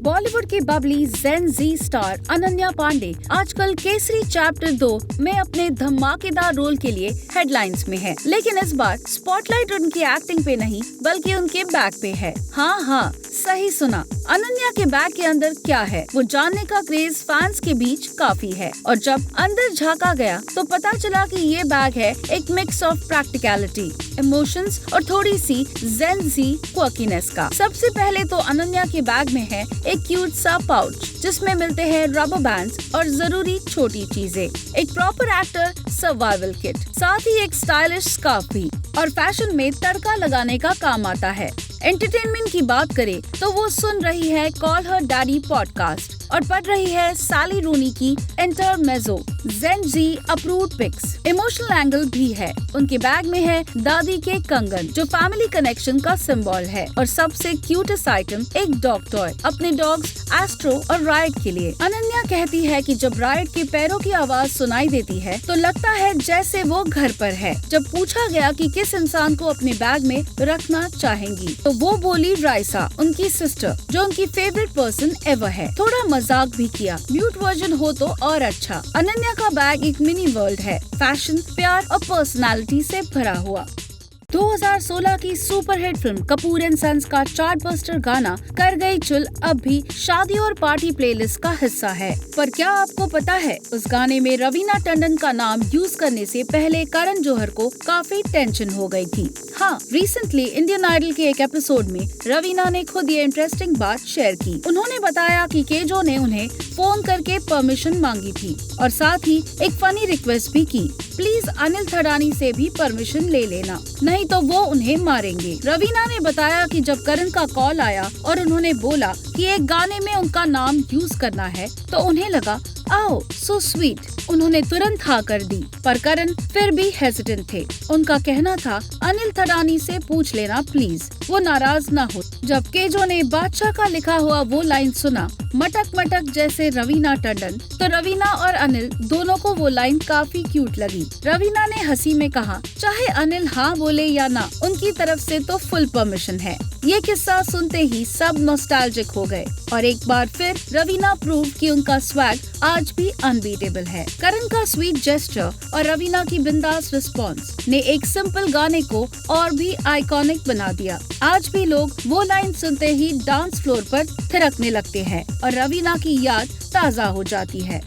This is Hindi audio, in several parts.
बॉलीवुड की बबली जेन जी स्टार अनन्या पांडे आजकल केसरी चैप्टर 2 में अपने धमाकेदार रोल के लिए हेडलाइंस में है। लेकिन इस बार स्पॉटलाइट उनकी एक्टिंग पे नहीं बल्कि उनके बैग पे है। हाँ, सही सुना, अनन्या के बैग के अंदर क्या है वो जानने का क्रेज फैंस के बीच काफी है। और जब अंदर झांका गया तो पता चला कि ये बैग है एक मिक्स ऑफ प्रैक्टिकलिटी, इमोशंस और थोड़ी सी जेन जी क्वर्कीनेस का। सबसे पहले तो अनन्या के बैग में है एक क्यूट सा पाउच जिसमें मिलते हैं रबर बैंड्स और जरूरी छोटी चीजें, एक प्रॉपर एक्टर सर्वाइवल किट, साथ ही एक स्टाइलिश स्कार्फ भी और फैशन में तड़का लगाने का काम आता है। एंटरटेनमेंट की बात करें तो वो सुन रही है कॉल हर डैडी पॉडकास्ट और पढ़ रही है सैली रूनी की इंटरमेज़ो जेन जी अप्रूव्ड पिक्स। इमोशनल एंगल भी है। उनके बैग में है दादी के कंगन जो फैमिली कनेक्शन का सिंबल है और सबसे क्यूटेस्ट आइटम एक डॉग टॉय अपने डॉग्स एस्ट्रो और राइट के लिए। अनन्या कहती है कि जब राइट के पैरों की आवाज सुनाई देती है तो लगता है जैसे वो घर पर है। जब पूछा गया कि किस इंसान को अपने बैग में रखना चाहेंगी तो वो बोली राइसा, उनकी सिस्टर, जो उनकी फेवरेट पर्सन एवर है। थोड़ा मजाक भी किया, म्यूट वर्जन हो तो और अच्छा। अनन्या का बैग एक मिनी वर्ल्ड है, फैशन, प्यार और पर्सनालिटी से भरा हुआ। 2016 की superhit film Kapoor and sons का चार्टबस्टर गाना कर गई चुल अब भी शादी और पार्टी प्लेलिस्ट का हिस्सा है। पर क्या आपको पता है उस गाने में रवीना टंडन का नाम यूज करने से पहले करण जौहर को काफी टेंशन हो गई थी। हाँ, रिसेंटली इंडियन आइडल के एक एपिसोड में रवीना ने खुद ये इंटरेस्टिंग बात शेयर की। उन्होंने बताया कि केजो ने उन्हें फोन करके परमिशन मांगी थी और साथ ही एक फनी रिक्वेस्ट भी की, प्लीज अनिल थड़ानी से भी परमिशन ले लेना, नहीं तो वो उन्हें मारेंगे। रवीना ने बताया कि जब करण का कॉल आया और उन्होंने बोला कि एक गाने में उनका नाम यूज करना है तो उन्हें लगा आओ सो स्वीट, उन्होंने तुरंत हाँ कर दी। पर करण फिर भी हेजिटेंट थे। उनका कहना था अनिल थड़ानी से पूछ लेना प्लीज, वो नाराज ना हो। जब केजो ने बादशाह का लिखा हुआ वो लाइन सुना, मटक मटक जैसे रवीना टंडन, तो रवीना और अनिल दोनों को वो लाइन काफी क्यूट लगी। रवीना ने हंसी में कहा चाहे अनिल हाँ बोले या ना, उनकी तरफ से तो फुल परमिशन है। ये किस्सा सुनते ही सब नॉस्टैल्जिक हो गए और एक बार फिर रवीना प्रूव कि उनका स्वैग आज भी अनबीटेबल है। करण का स्वीट जेस्चर और रवीना की बिंदास रिस्पॉन्स ने एक सिंपल गाने को और भी आइकॉनिक बना दिया। आज भी लोग वो लाइन सुनते ही डांस फ्लोर पर थिरकने लगते हैं और रवीना की याद ताज़ा हो जाती है।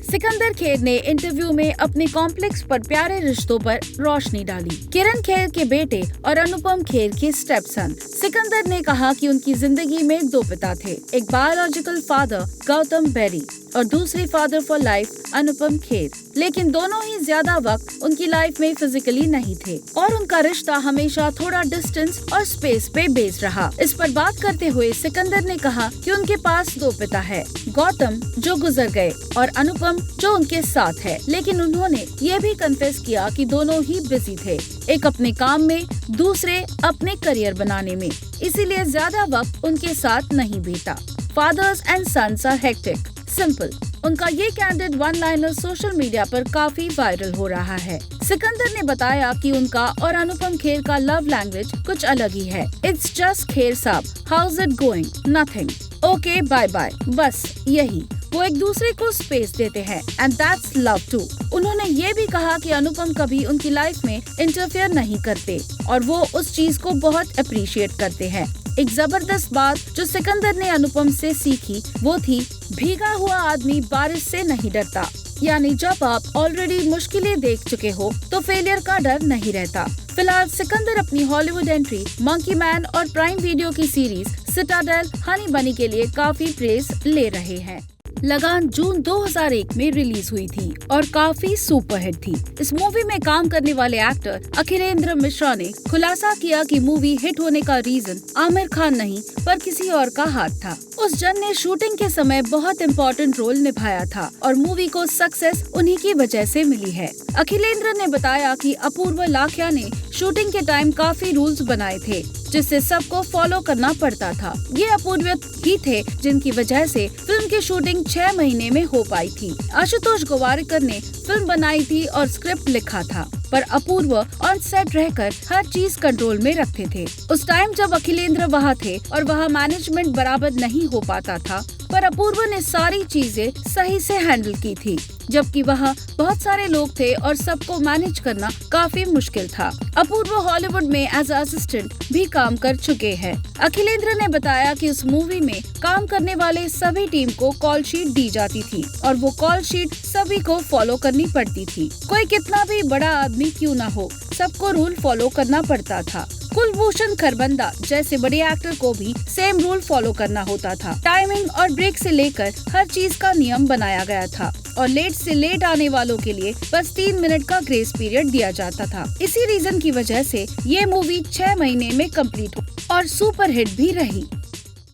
सिकंदर खेर ने इंटरव्यू में अपने कॉम्प्लेक्स पर प्यारे रिश्तों पर रोशनी डाली। किरण खेर के बेटे और अनुपम खेर के स्टेपसन। सिकंदर ने कहा कि उनकी जिंदगी में दो पिता थे, एक बायोलॉजिकल फादर गौतम बेरी और दूसरी father for life Anupam Kher, लेकिन दोनों ही ज्यादा वक्त उनकी लाइफ में फिजिकली नहीं थे और उनका रिश्ता हमेशा थोड़ा डिस्टेंस और स्पेस पे बेस्ड रहा। इस पर बात करते हुए सिकंदर ने कहा कि उनके पास दो पिता है, गौतम जो गुजर गए और अनुपम जो उनके साथ है, लेकिन उन्होंने ये भी कन्फेस किया कि दोनों ही बिजी थे, एक अपने काम में, दूसरे अपने करियर बनाने में, इसीलिए ज्यादा वक्त उनके साथ नहीं बीता। Fathers and sons are hectic, simple. उनका ये candid one liner social media पर काफी वायरल हो रहा है। सिकंदर ने बताया कि उनका और अनुपम खेर का लव लैंग्वेज कुछ अलग ही है। It's just Kher sahab, how's it going, nothing, okay bye bye, बस यही। वो एक दूसरे को स्पेस देते हैं एंड दैट्स लव टू। उन्होंने ये भी कहा कि अनुपम कभी उनकी लाइफ में इंटरफेयर नहीं करते और वो उस चीज को बहुत अप्रिशिएट करते हैं। एक जबरदस्त बात जो सिकंदर ने अनुपम से सीखी वो थी भीगा हुआ आदमी बारिश से नहीं डरता, यानी जब आप ऑलरेडी मुश्किलें देख चुके हो तो फेलियर का डर नहीं रहता। फिलहाल सिकंदर अपनी हॉलीवुड एंट्री मंकी मैन और प्राइम वीडियो की सीरीज सिटाडेल हनी बनी के लिए काफी प्रेज ले रहे हैं। लगान जून 2001 में रिलीज हुई थी और काफी सुपरहिट थी। इस मूवी में काम करने वाले एक्टर अखिलेंद्र मिश्रा ने खुलासा किया कि मूवी हिट होने का रीजन आमिर खान नहीं पर किसी और का हाथ था। उस जन ने शूटिंग के समय बहुत इम्पोर्टेंट रोल निभाया था और मूवी को सक्सेस उन्हीं की वजह से मिली है। अखिलेंद्र ने बताया कि अपूर्व लाखिया ने शूटिंग के टाइम काफी रूल्स बनाए थे जिससे सबको फॉलो करना पड़ता था। ये अपूर्व ही थे जिनकी वजह से फिल्म की शूटिंग 6 महीने में हो पाई थी। आशुतोष गोवारिकर ने फिल्म बनाई थी और स्क्रिप्ट लिखा था। पर अपूर्व ऑन सेट रहकर हर चीज कंट्रोल में रखते थे। उस टाइम जब अखिलेंद्र वहाँ थे और वहाँ मैनेजमेंट बराबर नहीं हो पाता था, पर अपूर्व ने सारी चीजें सही से हैंडल की थी, जबकि वहाँ बहुत सारे लोग थे और सबको मैनेज करना काफी मुश्किल था। अपूर्व हॉलीवुड में एज असिस्टेंट भी काम कर चुके हैं। अखिलेंद्र ने बताया कि उस मूवी में काम करने वाले सभी टीम को कॉल शीट दी जाती थी और वो कॉल शीट सभी को फॉलो करनी पड़ती थी। कोई कितना भी बड़ा आदमी क्यों न हो, सबको रूल फॉलो करना पड़ता था। कुलभूषण खरबंदा जैसे बड़े एक्टर को भी सेम रूल फॉलो करना होता था। टाइमिंग और ब्रेक से लेकर हर चीज का नियम बनाया गया था और लेट से लेट आने वालों के लिए बस 3 मिनट का ग्रेस पीरियड दिया जाता था। इसी रीजन की वजह से ये मूवी 6 महीने में कंप्लीट हुई और सुपरहिट भी रही।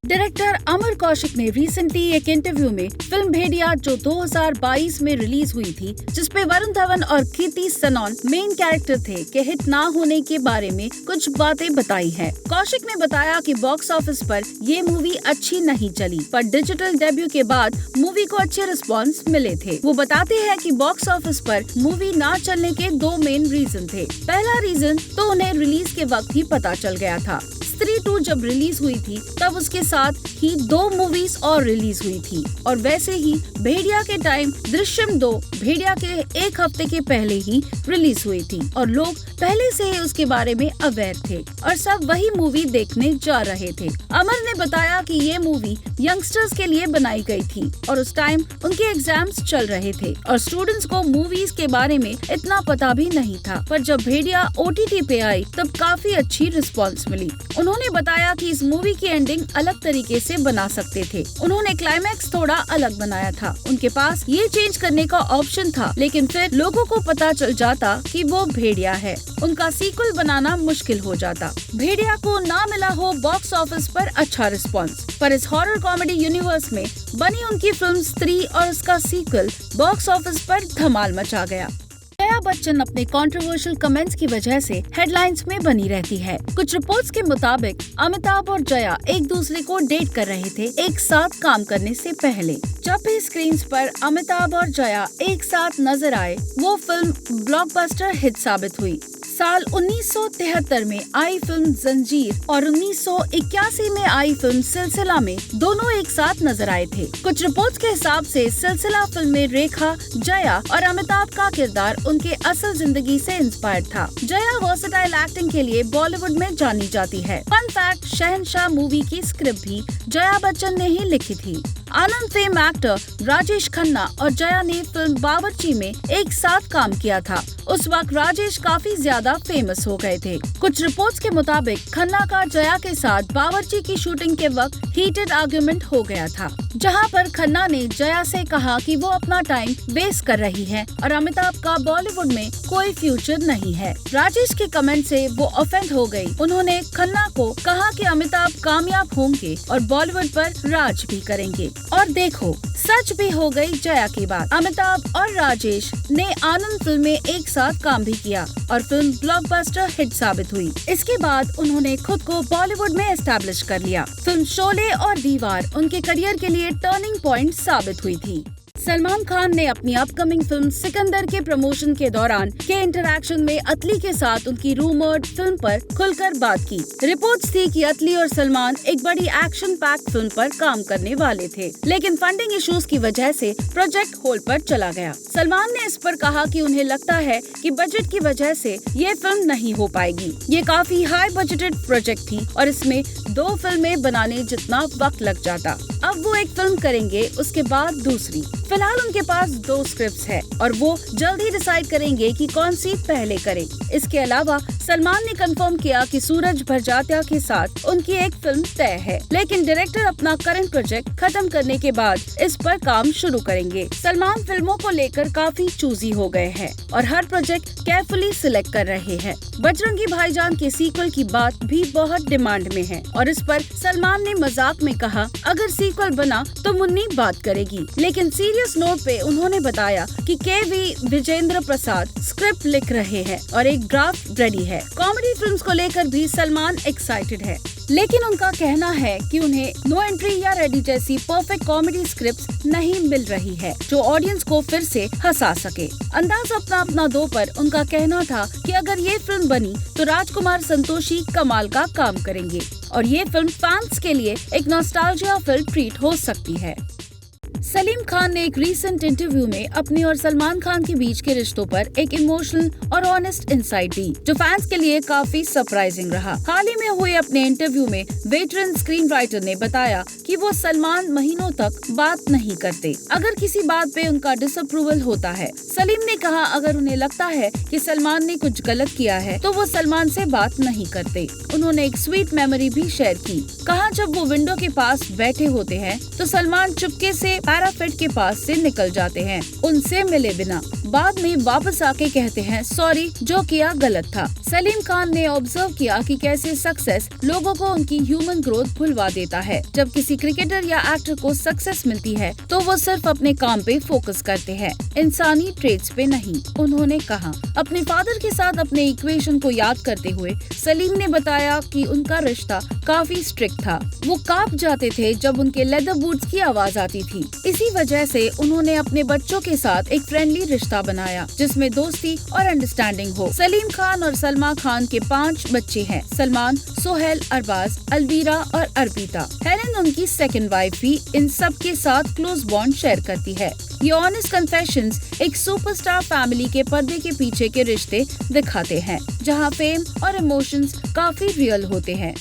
डायरेक्टर अमर कौशिक ने रिसेंटली एक इंटरव्यू में फिल्म भेड़िया जो 2022 में रिलीज हुई थी, जिसपे वरुण धवन और कृति सनोन मेन कैरेक्टर थे, के हिट ना होने के बारे में कुछ बातें बताई है। कौशिक ने बताया कि बॉक्स ऑफिस पर ये मूवी अच्छी नहीं चली, पर डिजिटल डेब्यू के बाद मूवी को अच्छे रिस्पॉन्स मिले थे। वो बताते हैं कि बॉक्स ऑफिस पर मूवी ना चलने के 2 मेन रीजन थे। पहला रीजन तो उन्हें रिलीज के वक्त ही पता चल गया था। स्त्री 2 जब रिलीज हुई थी तब उसके साथ ही 2 मूवीज और रिलीज हुई थी और वैसे ही भेड़िया के टाइम दृश्यम 2 भेड़िया के 1 हफ्ते के पहले ही रिलीज हुई थी और लोग पहले से ही उसके बारे में अवेयर थे और सब वही मूवी देखने जा रहे थे। अमर ने बताया कि ये मूवी यंगस्टर्स के लिए बनाई गई थी और उस टाइम उनके एग्जाम्स चल रहे थे और स्टूडेंट्स को मूवीज के बारे में इतना पता भी नहीं था, पर जब भेड़िया OTT पे आई तब काफी अच्छी रिस्पॉन्स मिली। उन्होंने बताया कि इस मूवी की एंडिंग अलग तरीके से बना सकते थे। उन्होंने क्लाइमैक्स थोड़ा अलग बनाया था। उनके पास ये चेंज करने का ऑप्शन था, लेकिन फिर लोगों को पता चल जाता कि वो भेड़िया है, उनका सीक्वल बनाना मुश्किल हो जाता। भेड़िया को ना मिला हो बॉक्स ऑफिस पर अच्छा रिस्पॉन्स, पर इस हॉरर कॉमेडी यूनिवर्स में बनी उनकी फिल्म स्त्री और उसका सीक्वल बॉक्स ऑफिस पर धमाल मचा गया। जया बच्चन अपने कंट्रोवर्शियल कमेंट्स की वजह से हेडलाइंस में बनी रहती है। कुछ रिपोर्ट्स के मुताबिक अमिताभ और जया एक दूसरे को डेट कर रहे थे एक साथ काम करने से पहले। जब भी स्क्रीन पर अमिताभ और जया एक साथ नजर आए, वो फिल्म ब्लॉकबस्टर हिट साबित हुई। साल 1973 में आई फिल्म जंजीर और 1981 में आई फिल्म सिलसिला में दोनों एक साथ नजर आए थे। कुछ रिपोर्ट्स के हिसाब से सिलसिला फिल्म में रेखा, जया और अमिताभ का किरदार उनके असल जिंदगी से इंस्पायर्ड था। जया वर्सेटाइल एक्टिंग के लिए बॉलीवुड में जानी जाती है। फन फैक्ट, शहंशाह मूवी की स्क्रिप्ट भी जया बच्चन ने ही लिखी थी। आनंद फेम एक्टर राजेश खन्ना और जया ने फिल्म बावर्ची में एक साथ काम किया था। उस वक्त राजेश काफी ज्यादा फेमस हो गए थे। कुछ रिपोर्ट्स के मुताबिक खन्ना का जया के साथ बावर्ची की शूटिंग के वक्त हीटेड आर्ग्यूमेंट हो गया था, जहां पर खन्ना ने जया से कहा कि वो अपना टाइम वेस्ट कर रही है और अमिताभ का बॉलीवुड में कोई फ्यूचर नहीं है। राजेश के कमेंट से वो ऑफेंड हो गई। उन्होंने खन्ना को कहा कि अमिताभ कामयाब होंगे और बॉलीवुड पर राज भी करेंगे। और देखो, सच भी हो गई जया की बात। अमिताभ और राजेश ने आनंद फिल्म में एक साथ काम भी किया और फिल्म ब्लॉकबस्टर हिट साबित हुई। इसके बाद उन्होंने खुद को बॉलीवुड में एस्टैब्लिश कर लिया। फिल्म शोले और दीवार उनके करियर के लिए टर्निंग पॉइंट साबित हुई थी। सलमान खान ने अपनी अपकमिंग फिल्म सिकंदर के प्रमोशन के दौरान के इंटरैक्शन में अतली के साथ उनकी रूमर्ड फिल्म पर खुलकर बात की। रिपोर्ट्स थी कि अतली और सलमान एक बड़ी एक्शन पैक्ड फिल्म पर काम करने वाले थे, लेकिन फंडिंग इश्यूज की वजह से प्रोजेक्ट होल्ड पर चला गया। सलमान ने इस पर कहा कि उन्हें लगता है कि बजट की वजह से ये फिल्म नहीं हो पाएगी। ये काफी हाई बजटेड प्रोजेक्ट थी और इसमें 2 फिल्में बनाने जितना वक्त लग जाता। अब वो एक फिल्म करेंगे, उसके बाद दूसरी। फिलहाल उनके पास 2 स्क्रिप्ट्स है और वो जल्दी डिसाइड करेंगे कि कौन सी पहले करें। इसके अलावा सलमान ने कंफर्म किया कि सूरज भरजात्या के साथ उनकी एक फिल्म तय है, लेकिन डायरेक्टर अपना करंट प्रोजेक्ट खत्म करने के बाद इस पर काम शुरू करेंगे। सलमान फिल्मों को लेकर काफी चूजी हो गए हैं और हर प्रोजेक्ट केयरफुली सिलेक्ट कर रहे हैं। बजरंगी भाईजान के सीक्वल की बात भी बहुत डिमांड में है और इस पर सलमान ने मजाक में कहा, अगर सीक्वल बना तो मुन्नी बात करेगी। लेकिन सीरियस नोट पे उन्होंने बताया कि KV विजेंद्र प्रसाद स्क्रिप्ट लिख रहे हैं और एक ड्राफ्ट रेडी है। कॉमेडी फिल्म्स को लेकर भी सलमान एक्साइटेड है। लेकिन उनका कहना है कि उन्हें नो एंट्री या रेडी जैसी परफेक्ट कॉमेडी स्क्रिप्ट नहीं मिल रही है जो ऑडियंस को फिर से हंसा सके। अंदाज अपना अपना दो पर उनका कहना था कि अगर ये फिल्म बनी तो राजकुमार संतोषी कमाल का काम करेंगे और ये फिल्म फैंस के लिए एक नॉस्टैल्जिया फिल्म ट्रीट हो सकती है। सलीम खान ने एक रीसेंट इंटरव्यू में अपने और सलमान खान के बीच के रिश्तों पर एक इमोशनल और ऑनेस्ट इंसाइट दी जो फैंस के लिए काफी सरप्राइजिंग रहा। हाल ही में हुए अपने इंटरव्यू में वेटरन स्क्रीन राइटर ने बताया कि वो सलमान महीनों तक बात नहीं करते अगर किसी बात पे उनका डिसअप्रूवल होता है। सलीम ने कहा अगर उन्हें लगता है कि सलमान ने कुछ गलत किया है तो वो सलमान से बात नहीं करते। उन्होंने एक स्वीट मेमोरी भी शेयर की। कहा जब वो विंडो के पास बैठे होते हैं तो सलमान चुपके से पैराफिट के पास से निकल जाते हैं उनसे मिले बिना। बाद में वापस आके कहते हैं सॉरी जो किया गलत था। सलीम खान ने ऑब्जर्व किया कि कैसे सक्सेस लोगों को उनकी ह्यूमन ग्रोथ भुलवा देता है। जब किसी क्रिकेटर या एक्टर को सक्सेस मिलती है तो वो सिर्फ अपने काम पे फोकस करते हैं, इंसानी ट्रेट्स पे नहीं। उन्होंने कहा अपने फादर के साथ अपने इक्वेशन को याद करते हुए सलीम ने बताया कि उनका रिश्ता काफी स्ट्रिक्ट था। वो कांप जाते थे जब उनके लेदर बूट्स की आवाज आती थी। इसी वजह से उन्होंने अपने बच्चों के साथ एक फ्रेंडली रिश्ता बनाया जिसमें दोस्ती और अंडरस्टैंडिंग हो। सलीम खान और सलमा खान के 5 बच्चे हैं। सलमान, सोहेल, अरबाज, अलवीरा और अर्पिता। हेलेन उनकी सेकंड वाइफ भी इन सब के साथ क्लोज बॉन्ड शेयर करती है। ये ऑनेस्ट कन्फेशंस एक सुपरस्टार फैमिली के पर्दे के पीछे के रिश्ते दिखाते हैं जहां फेम और इमोशंस काफी रियल होते हैं।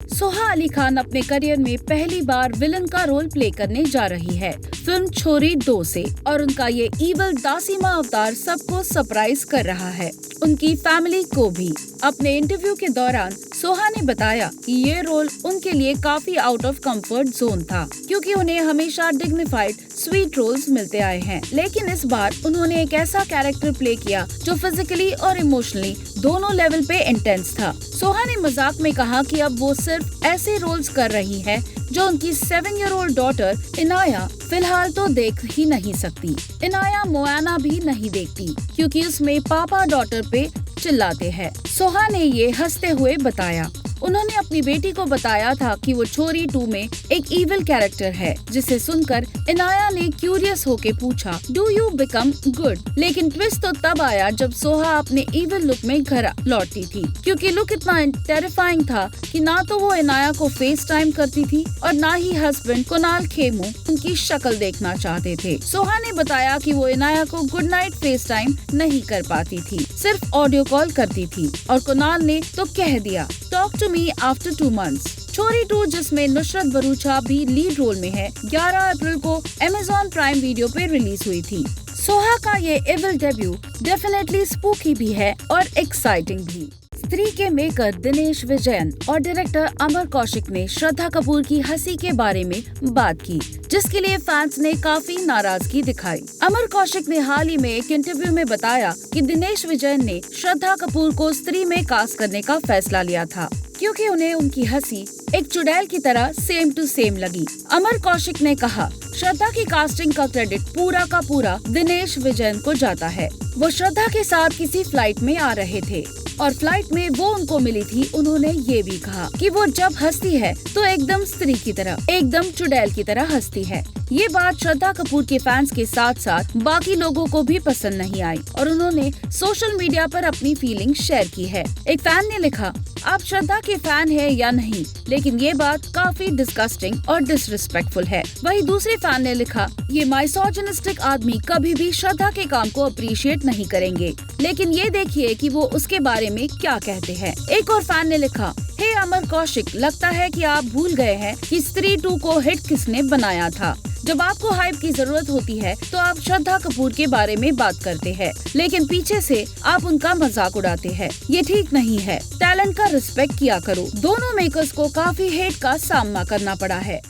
सोहा अली खान अपने करियर में पहली बार विलन का रोल प्ले करने जा रही है फिल्म छोरी 2 से और उनका ये इवल दासिमा अवतार सबको सरप्राइज कर रहा है, उनकी फैमिली को भी। अपने इंटरव्यू के दौरान सोहा ने बताया कि ये रोल उनके लिए काफी आउट ऑफ कंफर्ट जोन था क्योंकि उन्हें हमेशा डिग्निफाइड स्वीट रोल्स मिलते आए हैं, लेकिन इस बार उन्होंने एक ऐसा कैरेक्टर प्ले किया जो फिजिकली और इमोशनली दोनों लेवल पे इंटेंस था। सोहा ने मजाक में कहा कि अब वो सिर्फ ऐसे रोल्स कर रही है जो उनकी 7-year-old डॉटर इनाया फिलहाल तो देख ही नहीं सकती। इनाया मोआना भी नहीं देखती क्योंकि उसमें पापा डॉटर पे चिल्लाते हैं। सोहा ने ये हंसते हुए बताया। उन्होंने अपनी बेटी को बताया था कि वो छोरी 2 में एक इविल कैरेक्टर है, जिसे सुनकर इनाया ने क्यूरियस होके पूछा डू यू बिकम गुड। लेकिन ट्विस्ट तो तब आया जब सोहा अपने इविल लुक में घर लौटती थी क्योंकि लुक इतना टेरिफाइंग था कि ना तो वो इनाया को फेस टाइम करती थी और ना ही हस्बैंड कुणाल खेमू उनकी शक्ल देखना चाहते थे। सोहा ने बताया कि वो इनाया को गुड नाइट फेस टाइम नहीं कर पाती थी, सिर्फ ऑडियो कॉल करती थी और कुणाल ने तो कह दिया talk to me after 2 months। छोरी 2 जिसमें नुसरत भरूचा भी लीड रोल में है 11 अप्रैल को Amazon प्राइम वीडियो पे रिलीज हुई थी। सोहा का ये इविल डेब्यू डेफिनेटली स्पूकी भी है और एक्साइटिंग भी। स्त्री के मेकर दिनेश विजयन और डायरेक्टर अमर कौशिक ने श्रद्धा कपूर की हंसी के बारे में बात की जिसके लिए फैंस ने काफी नाराजगी दिखाई। अमर कौशिक ने हाल ही में एक इंटरव्यू में बताया कि दिनेश विजयन ने श्रद्धा कपूर को स्त्री में कास्ट करने का फैसला लिया था क्योंकि उन्हें उनकी हंसी एक चुड़ैल की तरह सेम टू सेम लगी। अमर कौशिक ने कहा श्रद्धा की कास्टिंग का क्रेडिट पूरा का पूरा दिनेश विजयन को जाता है। वो श्रद्धा के साथ किसी फ्लाइट में आ रहे थे और फ्लाइट में वो उनको मिली थी। उन्होंने ये भी कहा कि वो जब हंसती है तो एकदम स्त्री की तरह, एकदम चुड़ैल की तरह हंसती है। ये बात श्रद्धा कपूर के फैंस के साथ साथ बाकी लोगों को भी पसंद नहीं आई और उन्होंने सोशल मीडिया पर अपनी फीलिंग शेयर की है। एक फैन ने लिखा आप श्रद्धा के फैन है या नहीं, लेकिन ये बात काफी डिस्गस्टिंग और डिसरिस्पेक्टफुल है। वहीं दूसरे फैन ने लिखा ये माइसोजिनिस्टिक आदमी कभी भी श्रद्धा के काम को अप्रिशिएट नहीं करेंगे, लेकिन ये देखिए कि वो उसके बारे में क्या कहते हैं। एक और फैन ने लिखा हे अमर कौशिक, लगता है कि आप भूल गए हैं कि स्त्री 2 को हिट किसने बनाया था। जब आपको हाइप की जरूरत होती है तो आप श्रद्धा कपूर के बारे में बात करते हैं, लेकिन पीछे से आप उनका मजाक उड़ाते हैं। ये ठीक नहीं है। टैलेंट का रिस्पेक्ट किया करो। दोनों मेकर्स को काफी हेट का सामना करना पड़ा है।